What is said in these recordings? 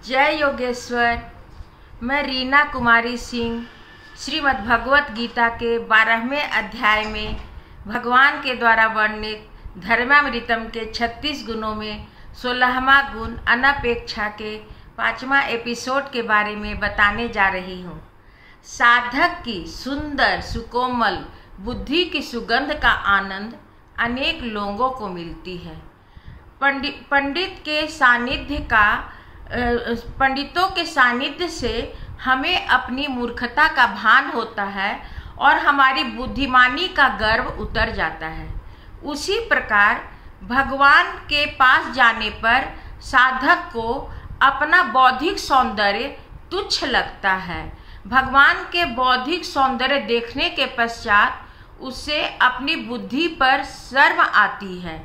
जय योगेश्वर। मैं रीना कुमारी सिंह श्रीमद् भगवत गीता के 12वें अध्याय में भगवान के द्वारा वर्णित धर्मामृतम के 36 गुणों में 16वां गुण अनपेक्षा के 5वां एपिसोड के बारे में बताने जा रही हूँ। साधक की सुंदर सुकोमल बुद्धि की सुगंध का आनंद अनेक लोगों को मिलती है। पंडितों के सानिध्य से हमें अपनी मूर्खता का भान होता है और हमारी बुद्धिमानी का गर्व उतर जाता है। उसी प्रकार भगवान के पास जाने पर साधक को अपना बौद्धिक सौंदर्य तुच्छ लगता है। भगवान के बौद्धिक सौंदर्य देखने के पश्चात उसे अपनी बुद्धि पर शर्म आती है।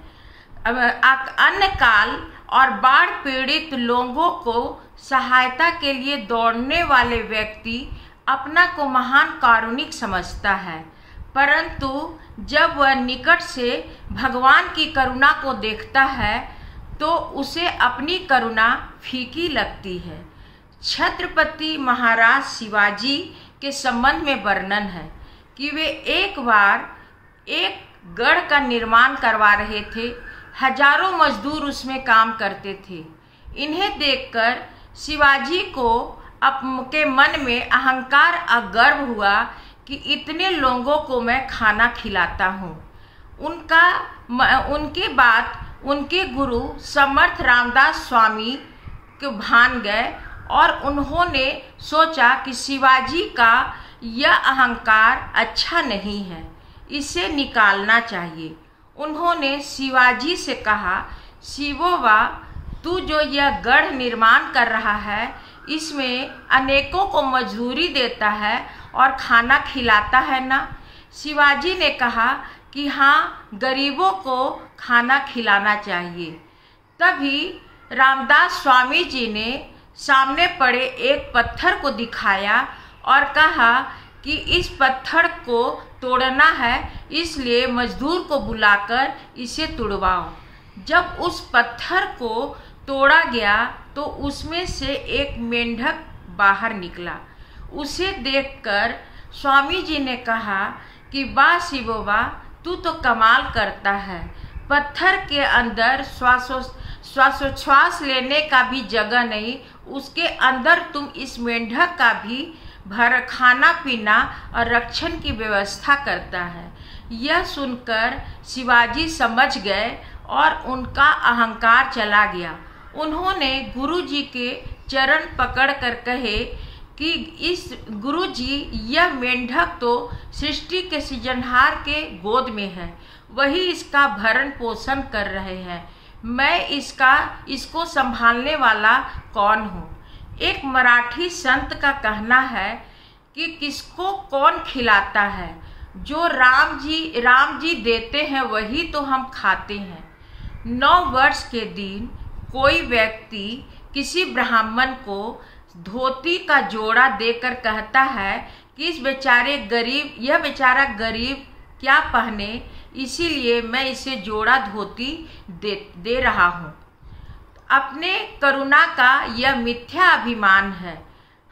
अन्य काल और बाढ़ पीड़ित लोगों को सहायता के लिए दौड़ने वाले व्यक्ति अपना को महान कारुणिक समझता है, परंतु जब वह निकट से भगवान की करुणा को देखता है तो उसे अपनी करुणा फीकी लगती है। छत्रपति महाराज शिवाजी के संबंध में वर्णन है कि वे एक बार एक गढ़ का निर्माण करवा रहे थे। हजारों मजदूर उसमें काम करते थे। इन्हें देखकर शिवाजी को के मन में अहंकार और गर्व हुआ कि इतने लोगों को मैं खाना खिलाता हूँ। उनके बाद उनके गुरु समर्थ रामदास स्वामी के भान गए और उन्होंने सोचा कि शिवाजी का यह अहंकार अच्छा नहीं है, इसे निकालना चाहिए। उन्होंने शिवाजी से कहा, शिवोबा, तू जो यह गढ़ निर्माण कर रहा है इसमें अनेकों को मजदूरी देता है और खाना खिलाता है ना? शिवाजी ने कहा कि हाँ, गरीबों को खाना खिलाना चाहिए। तभी रामदास स्वामी जी ने सामने पड़े एक पत्थर को दिखाया और कहा कि इस पत्थर को तोड़ना है, इसलिए मजदूर को बुलाकर इसे तुड़वाओ। जब उस पत्थर को तोड़ा गया तो उसमें से एक मेंढक बाहर निकला। उसे देखकर स्वामी जी ने कहा कि वाह शिवोबा, तू तो कमाल करता है। पत्थर के अंदर श्वासोच्छ्वास लेने का भी जगह नहीं, उसके अंदर तुम इस मेंढक का भी भर खाना पीना और रक्षण की व्यवस्था करता है। यह सुनकर शिवाजी समझ गए और उनका अहंकार चला गया। उन्होंने गुरुजी के चरण पकड़कर कहे कि इस गुरुजी, यह मेंढक तो सृष्टि के सृजनहार के गोद में है, वही इसका भरण पोषण कर रहे हैं। मैं इसको संभालने वाला कौन हूँ? एक मराठी संत का कहना है कि किसको कौन खिलाता है, जो राम जी देते हैं वही तो हम खाते हैं। 9 वर्ष के दिन कोई व्यक्ति किसी ब्राह्मण को धोती का जोड़ा देकर कहता है कि यह बेचारा गरीब क्या पहने, इसीलिए मैं इसे जोड़ा धोती दे रहा हूँ। अपने करुणा का यह मिथ्या अभिमान है।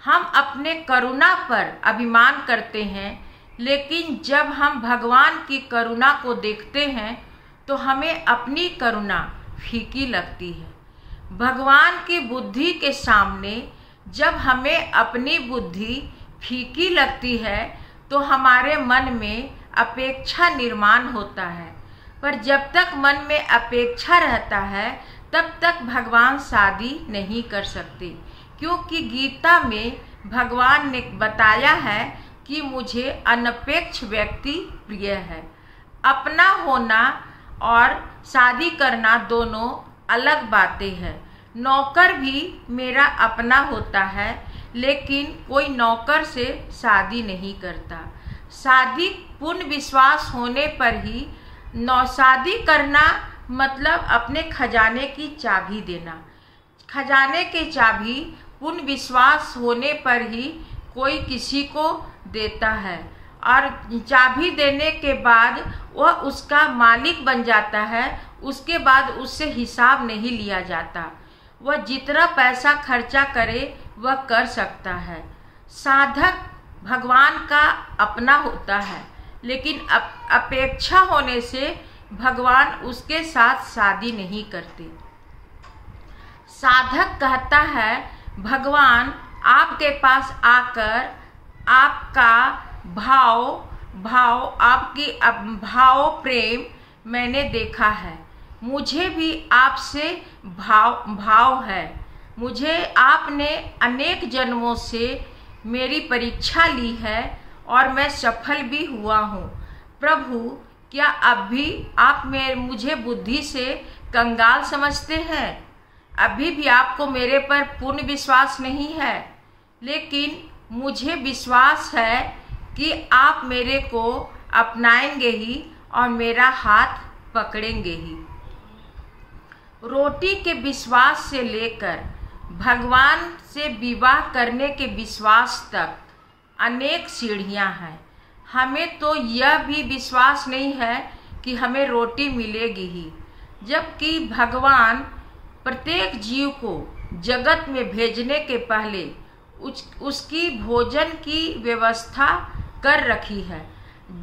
हम अपने करुणा पर अभिमान करते हैं, लेकिन जब हम भगवान की करुणा को देखते हैं तो हमें अपनी करुणा फीकी लगती है। भगवान की बुद्धि के सामने जब हमें अपनी बुद्धि फीकी लगती है तो हमारे मन में अपेक्षा निर्माण होता है, पर जब तक मन में अपेक्षा रहता है तब तक भगवान शादी नहीं कर सकते, क्योंकि गीता में भगवान ने बताया है कि मुझे अनपेक्ष व्यक्ति प्रिय है। अपना होना और शादी करना दोनों अलग बातें हैं। नौकर भी मेरा अपना होता है, लेकिन कोई नौकर से शादी नहीं करता। शादी पूर्ण विश्वास होने पर ही शादी करना मतलब अपने खजाने की चाबी देना। खजाने की चाबी पूर्ण विश्वास होने पर ही कोई किसी को देता है, और चाबी देने के बाद वह उसका मालिक बन जाता है। उसके बाद उससे हिसाब नहीं लिया जाता। वह जितना पैसा खर्चा करे वह कर सकता है। साधक भगवान का अपना होता है, लेकिन अपेक्षा होने से भगवान उसके साथ शादी नहीं करते। साधक कहता है भगवान आपके पास आकर आपका आपकी भाव प्रेम मैंने देखा है, मुझे भी आपसे भाव है। मुझे आपने अनेक जन्मों से मेरी परीक्षा ली है और मैं सफल भी हुआ हूँ। प्रभु, क्या अब भी आप मुझे बुद्धि से कंगाल समझते हैं? अभी भी आपको मेरे पर पूर्ण विश्वास नहीं है, लेकिन मुझे विश्वास है कि आप मेरे को अपनाएंगे ही और मेरा हाथ पकड़ेंगे ही। रोटी के विश्वास से लेकर भगवान से विवाह करने के विश्वास तक अनेक सीढ़ियां हैं। हमें तो यह भी विश्वास नहीं है कि हमें रोटी मिलेगी ही, जबकि भगवान प्रत्येक जीव को जगत में भेजने के पहले उसकी भोजन की व्यवस्था कर रखी है।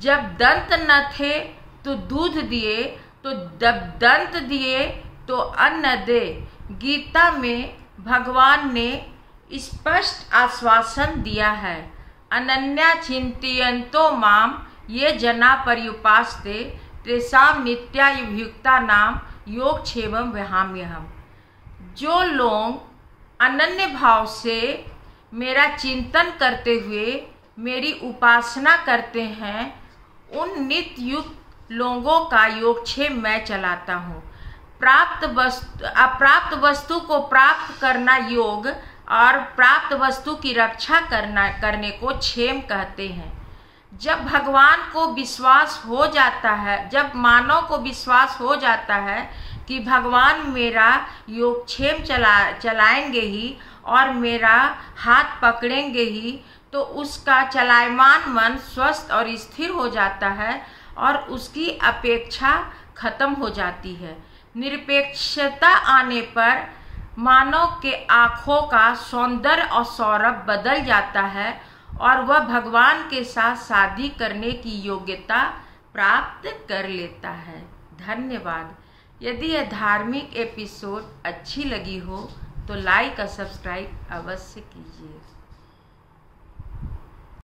जब दंत न थे तो दूध दिए, तो जब दंत दिए तो अन्न दे। गीता में भगवान ने स्पष्ट आश्वासन दिया है, अनन्या चिंतयन्तो माम ये जना पर्युपासते तेषां नित्यायुक्ता नाम योगक्षेमं वहाम्यहम्। जो लोग अनन्य भाव से मेरा चिंतन करते हुए मेरी उपासना करते हैं, उन नित्य युक्त लोगों का योगक्षेम मैं चलाता हूँ। अप्राप्त वस्तु को प्राप्त करना योग और प्राप्त वस्तु की रक्षा करने को क्षेम कहते हैं। जब भगवान को विश्वास हो जाता है, जब मानव को विश्वास हो जाता है कि भगवान मेरा योगक्षेम चलाएंगे ही और मेरा हाथ पकड़ेंगे ही, तो उसका चलायमान मन स्वस्थ और स्थिर हो जाता है और उसकी अपेक्षा खत्म हो जाती है। निरपेक्षता आने पर मानव के आँखों का सौंदर्य और सौरभ बदल जाता है और वह भगवान के साथ शादी करने की योग्यता प्राप्त कर लेता है। धन्यवाद। यदि यह धार्मिक एपिसोड अच्छी लगी हो तो लाइक और सब्सक्राइब अवश्य कीजिए।